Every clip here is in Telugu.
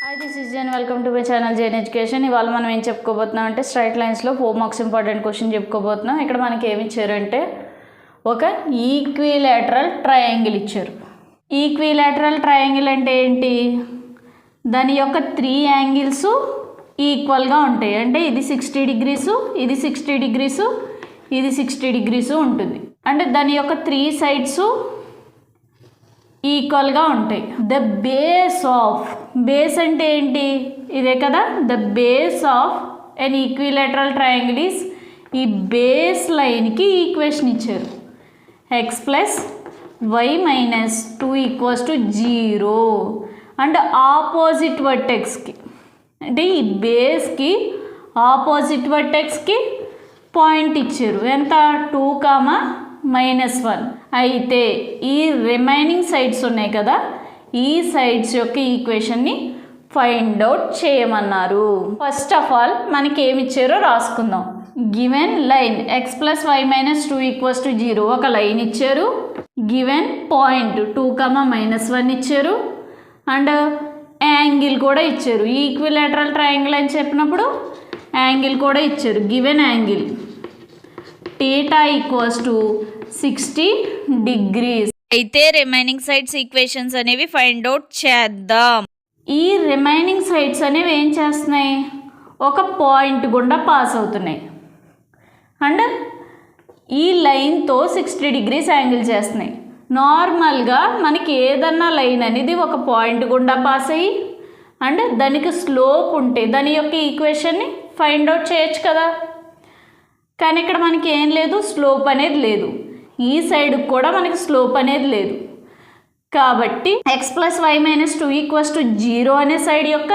Hi, this is Jen. Welcome to my channel Jen Education. ఇవాళ మనం ఏం చెప్పుకోబోతున్నాం అంటే స్ట్రైట్ లైన్స్లో 4 మార్క్స్ ఇంపార్టెంట్ క్వశ్చన్ చెప్పుకోబోతున్నాం. ఇక్కడ మనకి ఏమి ఇచ్చారంటే ఒక ఈక్విలాటరల్ ట్రయాంగిల్ ఇచ్చారు. ఈక్విలాటరల్ ట్రయాంగిల్ అంటే ఏంటి? దాని యొక్క 3 యాంగిల్స్ ఈక్వల్గా ఉంటాయి. అంటే ఇది 60 డిగ్రీస్, ఇది 60 డిగ్రీస్, ఇది 60 డిగ్రీస్ ఉంటుంది. అంటే దాని యొక్క 3 సైడ్స్ ఈక్వల్గా ఉంటాయి. ద బేస్ అంటే ఏంటి? ఇదే కదా, the base of an equilateral triangle is, ఈ బేస్ లైన్కి ఈక్వేషన్ ఇచ్చారు. X plus y minus 2 equals to 0 and opposite వర్టెక్స్కి, అంటే ఈ బేస్కి ఆపోజిట్ వర్టెక్స్కి పాయింట్ ఇచ్చారు. ఎంత? 2, -1. అయితే ఈ రిమైనింగ్ సైడ్స్ ఉన్నాయి కదా, ఈ సైడ్స్ యొక్క ఈక్వేషన్ని ఫైండ్ అవుట్ చేయమన్నారు. ఫస్ట్ ఆఫ్ ఆల్ మనకి ఏమి ఇచ్చారో రాసుకుందాం. Given line x plus y minus 2 equals to 0 ఒక లైన్ ఇచ్చారు. గివెన్ పాయింట్ 2, -1 ఇచ్చారు. అండ్ యాంగిల్ కూడా ఇచ్చారు. ఈక్విలాటరల్ ట్రయాంగిల్ అని చెప్పినప్పుడు యాంగిల్ కూడా ఇచ్చారు. Given angle θ equals to 60 degrees. అయితే రిమైనింగ్ సైడ్స్ ఈక్వేషన్స్ అనేవి ఫైండ్ అవుట్ చేద్దాం. ఈ రిమైనింగ్ సైడ్స్ అనేవి ఏం చేస్తున్నాయి? ఒక పాయింట్ గుండా పాస్ అవుతున్నాయి అండ్ ఈ లైన్తో 60 డిగ్రీస్ యాంగిల్ చేస్తున్నాయి. నార్మల్గా మనకి ఏదన్నా లైన్ అనేది ఒక పాయింట్ గుండా పాస్ అయ్యి అండ్ దానికి స్లోప్ ఉంటే దాని యొక్క ఈక్వేషన్ని ఫైండ్ అవుట్ చేయొచ్చు కదా. కానీ ఇక్కడ మనకి ఏం లేదు, స్లోప్ అనేది లేదు. ఈ సైడ్ కూడా మనకి స్లోప్ అనేది లేదు. కాబట్టి x plus y minus 2 equals to 0 అనే సైడ్ యొక్క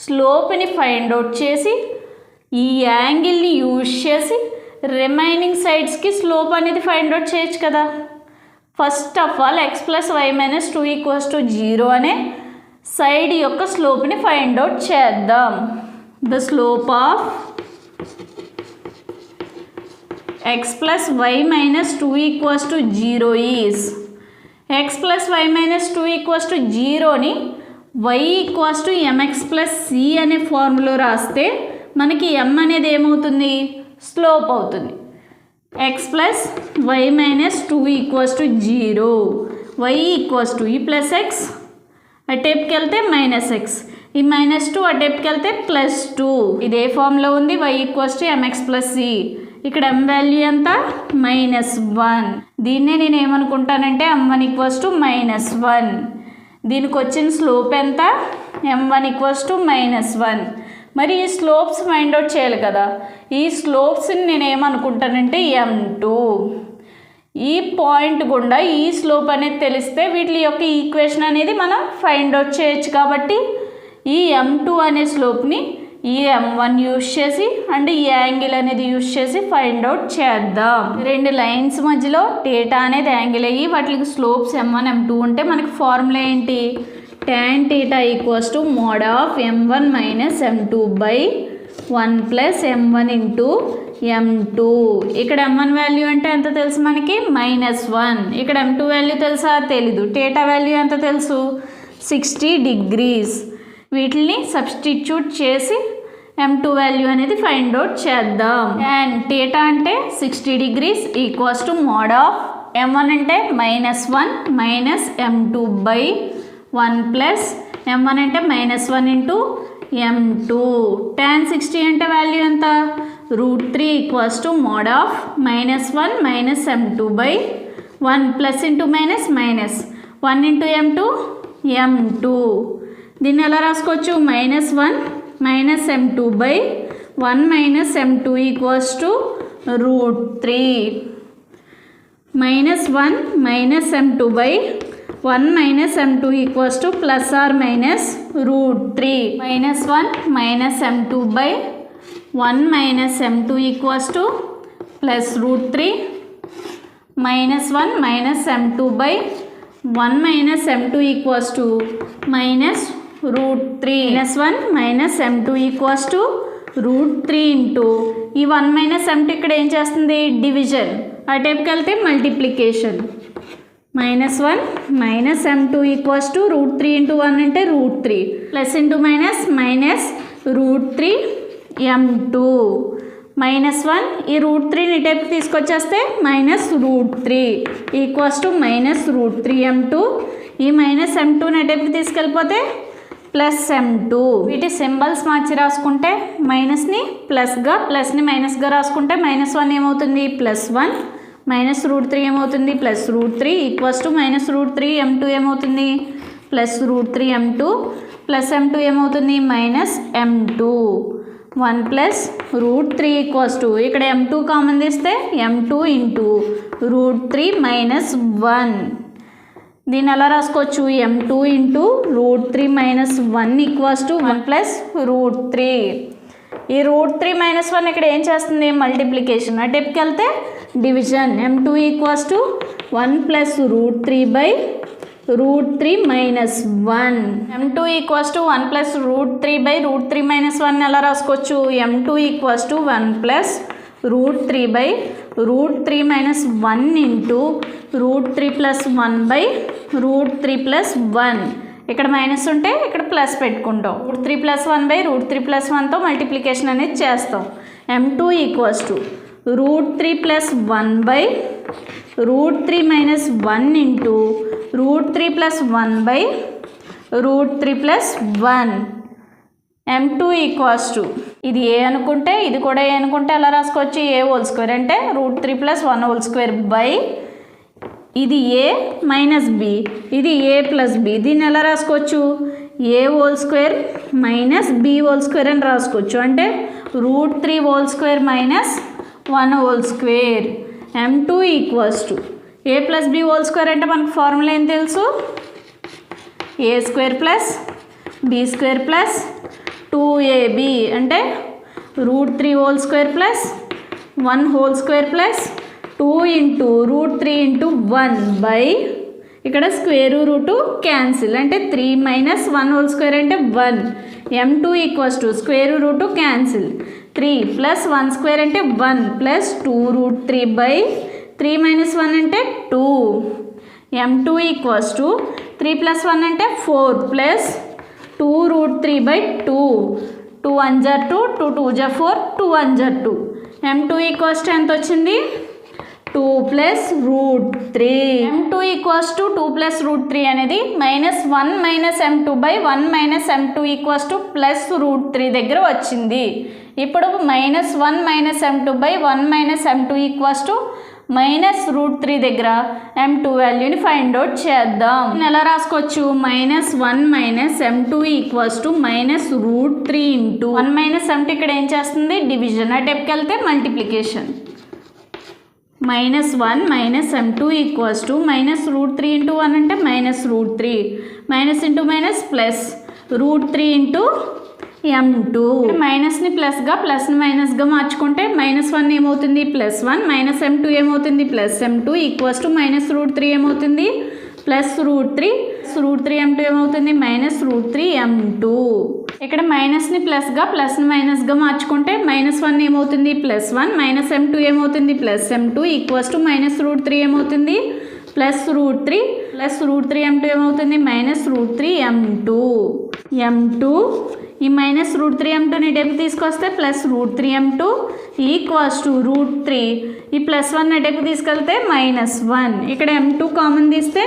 స్లోప్ని ఫైండ్ అవుట్ చేసి ఈ యాంగిల్ని యూజ్ చేసి రిమైనింగ్ సైడ్స్కి స్లోప్ అనేది ఫైండ్ అవుట్ చేయొచ్చు కదా. First of all x plus y minus 2 equals to 0 అనే సైడ్ యొక్క స్లోప్ని ఫైండ్ అవుట్ చేద్దాం. The slope of x plus y minus 2 equals to 0 is, x plus y minus 2 equals to 0ని y equals to mx plus c అనే ఫార్ములా రాస్తే మనకి m అనేది ఏమవుతుంది? స్లోప్ అవుతుంది. x plus y minus 2 equals to 0, y equals to ఈ ప్లస్ x అటేపుకి వెళ్తే -x, ఈ -2 అటేపుకి వెళ్తే +2. ఇదే ఫార్ములా ఉంది. y equals to mx plus c. ఇక్కడ m వాల్యూ ఎంత? -1. దీన్నే నేను ఏమనుకుంటానంటే m1 ఈక్వల్స్ టు -1. దీనికి వచ్చిన స్లోప్ ఎంత? m1 equals to -1. మరి ఈ స్లోప్స్ ఫైండ్ అవుట్ చేయాలి కదా. ఈ స్లోప్స్ని నేను ఏమనుకుంటానంటే m2. ఈ పాయింట్ గుండా ఈ స్లోప్ అనేది తెలిస్తే వీటి యొక్క ఈక్వేషన్ అనేది మనం ఫైండ్ అవుట్ చేయొచ్చు. కాబట్టి ఈ m2 అనే స్లోప్ని ఈ m1 యూజ్ చేసి అండ్ ఈ యాంగిల్ అనేది యూజ్ చేసి ఫైండ్ అవుట్ చేద్దాం. రెండు లైన్స్ మధ్యలో θ అనేది యాంగిల్ అయ్యి వాటికి స్లోప్స్ m1 m2 ఉంటే మనకి ఫార్ములా ఏంటి? tan θ equals to mod of m1 minus m2 by 1 plus m1 into m2. ఇక్కడ m1 వాల్యూ అంటే ఎంత తెలుసు మనకి? -1. ఇక్కడ m2 వాల్యూ తెలుసా? తెలీదు. θ వాల్యూ ఎంత తెలుసు? 60 డిగ్రీస్. వీటిని సబ్స్టిట్యూట్ చేసి m2 వాల్యూ అనేది ఫైండ్ అవుట్ చేద్దాం. అండ్ θ అంటే 60 degrees equals to mod of m1 అంటే -1 minus m2 by 1 plus m1 అంటే -1 ఇంటూ m2. tan 60 అంటే వాల్యూ ఎంత? √3 equals to mod of -1 minus m2 by 1 plus into minus 1 into m2. దీన్ని ఎలా రాసుకోవచ్చు? -1 minus m2 by 1 minus m2 equals to √3. -1 minus m2 by 1 minus m2 equals to plus or minus √3. -1 minus m2 by 1 minus m2 equals to plus √3. -1 minus m2 by 1 minus m2 equals to minus √3. -1 minus m2 equals to √3 into ఈ 1 మైనస్ m2 ఇక్కడ ఏం చేస్తుంది? డివిజన్. ఆ టైప్కి వెళ్తే multiplication. -1 minus m2 equals to √3 into 1 అంటే √3 plus into minus minus √3 m2 -1 ఈ √3ని టైప్ తీసుకొచ్చేస్తే -√3 ఈక్వల్స్ టు -√3 m2 ఈ -m2ని టైప్ తీసుకెళ్ళిపోతే +m2 వీటి సింబల్స్ మార్చి రాసుకుంటే మైనస్ని ప్లస్గా ప్లస్ని మైనస్గా రాసుకుంటే -1 ఏమవుతుంది +1 -√3 ఏమవుతుంది +√3 ఈక్వల్స్ టు -√3 m2 ఏమవుతుంది +√3 m2 +m2 ఏమవుతుంది -m2 1 +√3 ఈక్వల్స్ టు ఇక్కడ m2 కామన్ తీస్తే m2 ఇంటూ √3 -1 దీన్ని ఎలా రాసుకోవచ్చు m2 ఇంటూ √3 -1 ఈక్వల్స్ టు 1 +√3 ఈ √3 -1 ఇక్కడ ఏం చేస్తుంది మల్టిప్లికేషన్ అటెప్కి వెళ్తే division m2 equals to 1 +√3 by √3 -1 m2 equals to 1 +√3 by √3 -1 ఎలా రాసుకోవచ్చు m2 equals to 1 +√3 by √3 -1 into √3 +1 by √3 +1 ఇక్కడ మైనస్ ఉంటే ఇక్కడ ప్లస్ పెట్టుకుంటాం √3 +1 బై √3 +1తో మల్టిప్లికేషన్ అనేది చేస్తాం m2 equals to √3 +1 by √3 -1 into √3 +1 by √3 +1 m2 equals to ఇది ఏ అనుకుంటే ఇది కూడా ఏ అనుకుంటే ఎలా రాసుకోవచ్చు a² అంటే √3 +1 2 బై ఇది a - b ఇది a + b దీన్ని ఎలా రాసుకోవచ్చు a² - b² అని రాసుకోవచ్చు అంటే √3 2 - 1 2 m2 equals to a + b² అంటే మనకు ఫార్ములా ఏం తెలుసు a² + b² + 2ab అంటే √3 2 + 1 2 2 ఇంటూ √3 ఇంటూ 1 బై ఇక్కడ స్క్వేర్ రూట్ క్యాన్సిల్ అంటే 3 - 1 2 అంటే 1 m2 equals to square root cancel 3 + 1 2 అంటే 1 ప్లస్ 2√3 బై 3 - 1 అంటే 2 m2 ఈక్వల్స్ టు 3 + 1 అంటే 4 plus 2√3 by 2 2 1 = 2 2 2 = 4 2 1 = 2 m2 equals to ఎంత వచ్చింది 2 +√3 m2 ఈక్వల్స్ టు 2 +√3 అనేది -1 - m2 by 1 - m2 equals to +√3 దగ్గర వచ్చింది ఇప్పుడు -1 - m2 by 1 - m2 equals to -√3 దగ్గర m2 వాల్యూని ఫైండ్ అవుట్ చేద్దాం ఎలా రాసుకోవచ్చు -1 - m2 equals to -√3 into 1 - m2 ఇక్కడ ఏం చేస్తుంది డివిజన్ ఆ టెప్కి వెళ్తే multiplication -1 - m2 equals to -√3 into 1 అంటే -√3 minus into minus plus √3 into m2 మైనస్ని ప్లస్గా ప్లస్ని మైనస్గా మార్చుకుంటే -1 ఏమవుతుంది +1 -m2 ఏమవుతుంది +m2 ఈక్వల్స్ టు -√3 ఏమవుతుంది +√3 √3 m2 ఏమవుతుంది -√3 m2 ఇక్కడ మైనస్ని ప్లస్గా ప్లస్ని మైనస్గా మార్చుకుంటే -1 ఏమవుతుంది +1 -m2 ఏమవుతుంది +m2 ఈక్వల్స్ టు -√3 ఏమవుతుంది +√3 +√3 m2 ఏమవుతుంది -√3 m2 m2 ఈ -√3 m2ని డెప్ తీసుకొస్తే +√3 m2 ఈక్వల్స్ టు √3 ఈ +1 డెప్ తీసుకెళ్తే -1 ఇక్కడ m2 కామన్ తీస్తే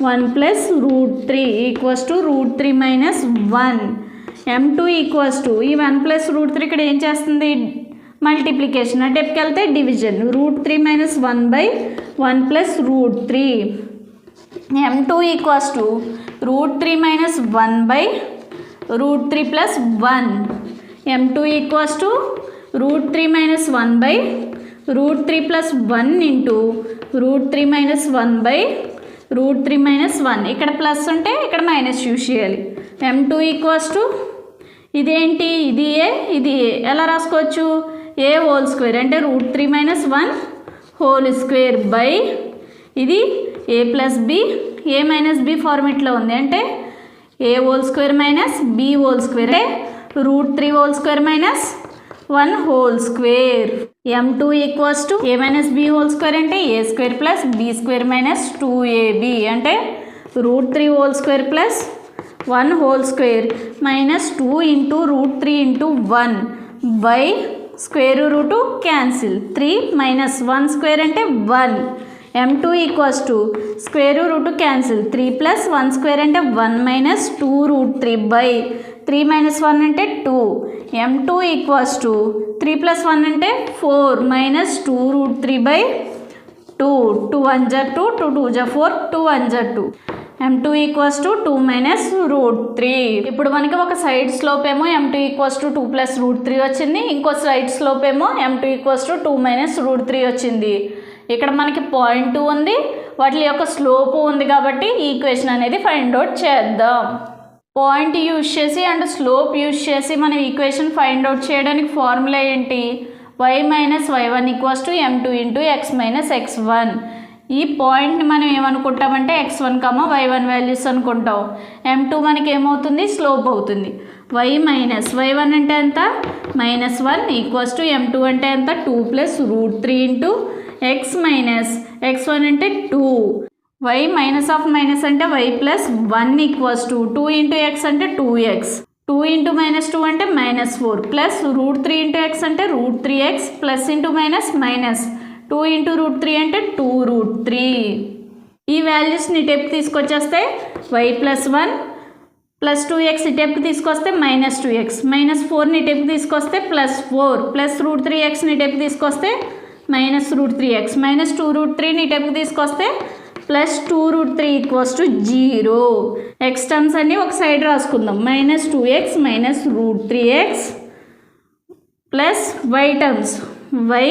1 +√3 equals to √3 -1 m2 equals to ఈ 1 +√3 ఇక్కడ ఏం చేస్తుంది మల్టిప్లికేషన్ ఆ డెప్కి వెళ్తే division √3 - 1 by 1 +√3 m2 equals to √3 - 1 by √3 +1 m2 equals to √3 - 1 by √3 +1 into √3 - 1 by √3 - 1 ఇక్కడ ప్లస్ ఉంటే ఇక్కడ మైనస్ యూజ్ చేయాలి m2 ఈక్వల్స్ టు ఇదేంటి ఇది ఏ ఇది ఏ ఎలా రాసుకోవచ్చు a² అంటే √3 - 1 2 బై ఇది a + b a - b ఫార్మేట్లో ఉంది అంటే a² - b² అంటే √3 2 - 1 whole square. m2 equals to a minus b whole square అంటే a square plus b square minus 2ab అంటే √3 whole square plus 1 whole square minus 2 into √3 into 1 by square root cancel 3 minus 1 square అంటే 1. m2 equals to square root cancel 3 plus 1 square అంటే 1 మైనస్ 2√3 బై 3 మైనస్ 1 అంటే 2. m2 ఈక్వల్స్ టు 3 ప్లస్ 1 అంటే 4 మైనస్ 2√3 బై 2. 2 1 జా 2, 2 2 జా 4, 2 1 జా 2. m2 equals to 2 minus √3. ఇప్పుడు మనకి ఒక సైడ్ స్లోప్ ఏమో m2 ఈక్వల్స్ టు 2 ప్లస్ √3 వచ్చింది, ఇంకో సైడ్ స్లోప్ ఏమో m2 ఈక్వల్స్ టు 2 మైనస్ √3 వచ్చింది. ఇక్కడ మనకి పాయింట్ 2 ఉంది, వాటి యొక్క స్లోప్ ఉంది కాబట్టి ఈ ఈక్వేషన్ అనేది ఫైండ్ అవుట్ చేద్దాం. పాయింట్ యూజ్ చేసి అండ్ స్లోప్ యూజ్ చేసి మనం ఈక్వేషన్ ఫైండ్ అవుట్ చేయడానికి ఫార్ములా ఏంటి? y minus y1 equals to m2 into x minus x1. ఈ పాయింట్ని మనం ఏమనుకుంటామంటే x1, y1 వాల్యూస్ అనుకుంటాం. m2 మనకి ఏమవుతుంది? స్లోప్ అవుతుంది. y మైనస్ y1 అంటే ఎంత? -1 ఈక్వల్స్ టు m2 అంటే ఎంత? 2 plus √3 into x minus x1 అంటే 2. y మైనస్ ఆఫ్ మైనస్ అంటే y plus 1 equals to 2 into x అంటే 2x. 2 ఇంటూ -2 అంటే -4 ప్లస్ √3 ఇంటూ x అంటే √3x plus into minus minus 2 into √3 అంటే 2√3. ఈ వాల్యూస్ని టెప్కి తీసుకొచ్చేస్తే y ప్లస్ 1 ప్లస్ 2x టెప్కి తీసుకొస్తే -2x, -4ని టెప్కి తీసుకొస్తే +4 ప్లస్ √3xని టెప్కి తీసుకొస్తే -√3x, -2√3ని టెప్కి తీసుకొస్తే plus 2√3 equals to 0. x terms అన్నీ ఒక సైడ్ రాసుకుందాం. -2x minus √3x plus y terms y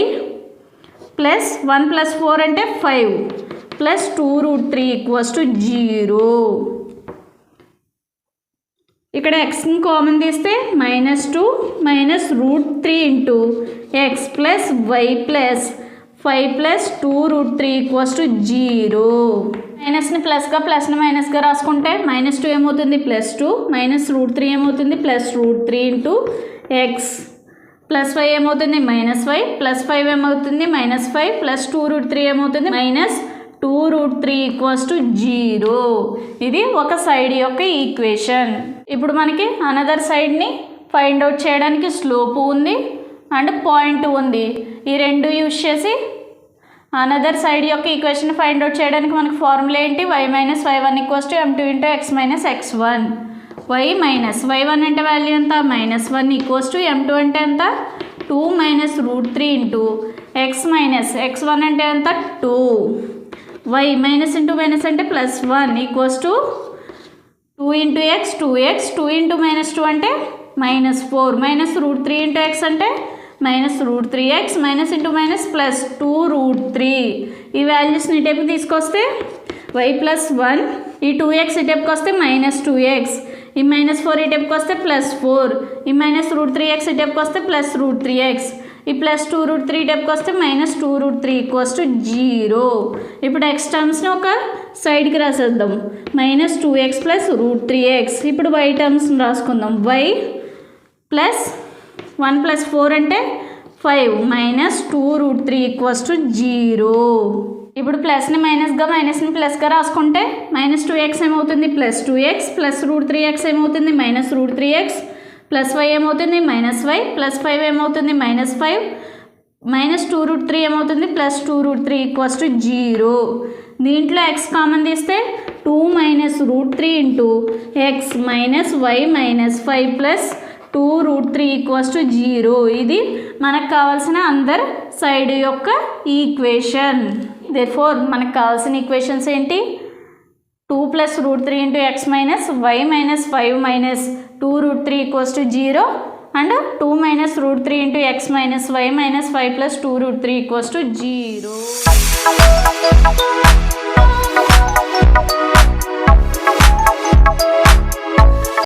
plus 1 plus 4 అంటే 5 ప్లస్ 2√3 ఈక్వల్స్ టు 0. ఇక్కడ xని కామన్ తీస్తే -2 minus √3 into x plus y plus 5 plus 2√3 equals to 0. మైనస్ని ప్లస్గా ప్లస్ని మైనస్గా రాసుకుంటే -2 ఏమవుతుంది? +2 మైనస్ √3 ఏమవుతుంది? ప్లస్ √3 ఇంటూ x ప్లస్ 5 ఏమవుతుంది? -5 ప్లస్ 5 ఏమవుతుంది? -5 ప్లస్ 2√3 ఏమవుతుంది? -2√3 ఈక్వల్స్ టు 0. ఇది ఒక సైడ్ యొక్క ఈక్వేషన్. ఇప్పుడు మనకి అనదర్ సైడ్ని ఫైండ్ అవుట్ చేయడానికి స్లోప్ ఉంది అండ్ పాయింట్ ఉంది. ఈ రెండు యూజ్ చేసి అనదర్ సైడ్ యొక్క ఈక్వేషన్ ఫైండ్ అవుట్ చేయడానికి మనకు ఫార్ములా ఏంటి? y minus y1 equals to m2 into x minus x1. y minus y1 అంటే వాల్యూ ఎంత? -1 ఈక్వల్స్ టు m2 అంటే ఎంత? 2 minus √3 into x minus x1 అంటే ఎంత? 2. y మైనస్ ఇంటూ మైనస్ అంటే +1 equals to 2 into x 2x, 2 into -2 అంటే -4 మైనస్ √3 ఇంటూ x అంటే -√3x minus into minus plus 2√3. ఈ వాల్యూస్ని టెప్కి తీసుకొస్తే y ప్లస్ 1, ఈ 2x ఈ టెప్కి వస్తే -2x, ఈ -4 ఈ టెప్కి వస్తే +4, ఈ -√3x ఈ టెప్కి వస్తే +√3x, ఈ +2√3 టెప్కి వస్తే -2√3 ఈక్వల్స్ టు 0. ఇప్పుడు x టర్మ్స్ని ఒక సైడ్కి రాసేద్దాం. -2x plus √3x. ఇప్పుడు y టర్మ్స్ని రాసుకుందాం. y ప్లస్ 1 ప్లస్ 4 అంటే 5 మైనస్ 2√3 ఈక్వల్స్ టు 0. ఇప్పుడు ప్లస్ని మైనస్గా మైనస్ని ప్లస్గా రాసుకుంటే -2x ఏమవుతుంది? +2x ప్లస్ √3x ఏమవుతుంది? -√3x ప్లస్ y ఏమవుతుంది? -y ప్లస్ 5 ఏమవుతుంది? -5 -2√3 ఏమవుతుంది? +2√3 ఈక్వల్స్ టు 0. దీంట్లో x కామన్ తీస్తే 2 minus √3 into x minus y minus 5 plus 2√3 equals to 0. ఇది మనకు కావాల్సిన అందర్ సైడ్ యొక్క ఈక్వేషన్. దేర్ఫోర్ మనకు కావాల్సిన ఈక్వేషన్స్ ఏంటి? 2 plus √3 into x minus y minus 5 minus 2√3 equals to 0 and 2 minus √3 into x minus y minus 5 plus 2√3 equals to 0.